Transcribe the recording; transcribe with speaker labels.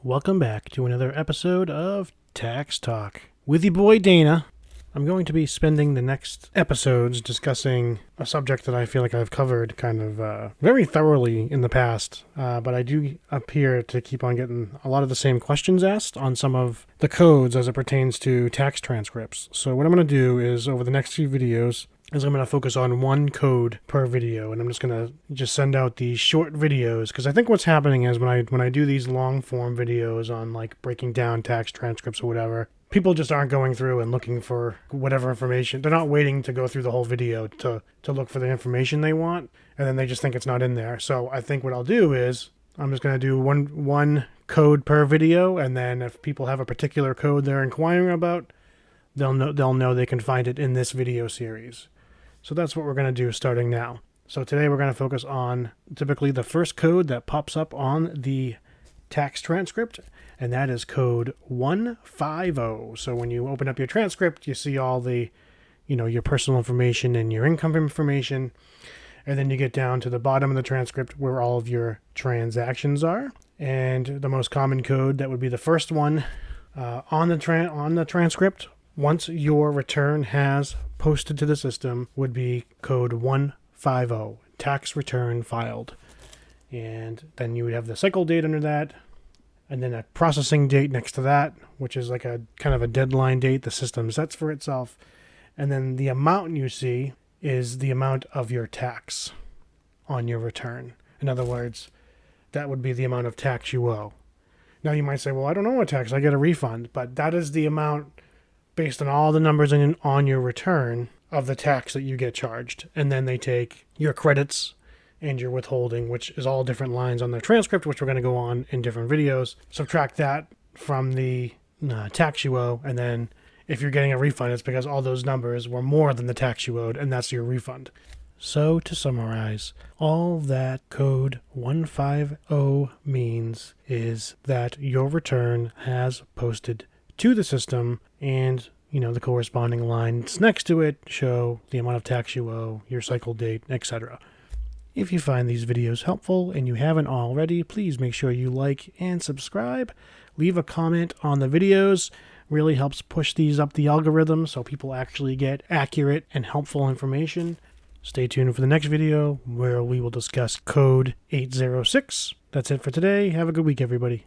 Speaker 1: Welcome back to another episode of Tax Talk with your boy Dana. I'm going to be spending the next episodes discussing a subject that I feel like I've covered kind of very thoroughly in the past, but I do appear to keep on getting a lot of the same questions asked on some of the codes as it pertains to tax transcripts. So what I'm going to do is, over the next few videos, I'm going to focus on one code per video, and I'm just going to send out these short videos, because I think what's happening is when I do these long form videos on like breaking down tax transcripts or whatever, people just aren't going through and looking for whatever information. They're not waiting to go through the whole video to look for the information they want, and then they just think it's not in there. So I think what I'll do is I'm just going to do one code per video, and then if people have a particular code they're inquiring about, they'll know they can find it in this video series. So that's what we're going to do starting now. So today we're going to focus on typically the first code that pops up on the tax transcript, and that is code 150. So when you open up your transcript, you see all the, your personal information and your income information, and then you get down to the bottom of the transcript where all of your transactions are. And the most common code that would be the first one on the transcript, once your return has posted to the system, would be code 150, tax return filed. And then you would have the cycle date under that, and then a processing date next to that, which is like a kind of a deadline date the system sets for itself. And then the amount you see is the amount of your tax on your return. In other words, that would be the amount of tax you owe. Now you might say, well, I don't know what tax, I get a refund. But that is the amount based on all the numbers on your return of the tax that you get charged. And then they take your credits and your withholding, which is all different lines on the transcript, which we're going to go on in different videos. Subtract that from the tax you owe, and then if you're getting a refund, it's because all those numbers were more than the tax you owed, and that's your refund. So to summarize, all that code 150 means is that your return has posted to the system, and the corresponding lines next to it show the amount of tax you owe, your cycle date, etc. If you find these videos helpful and you haven't already, please make sure you like and subscribe. Leave a comment on the videos. Really helps push these up the algorithm so people actually get accurate and helpful information. Stay tuned for the next video where we will discuss code 806. That's it for today. Have a good week, everybody.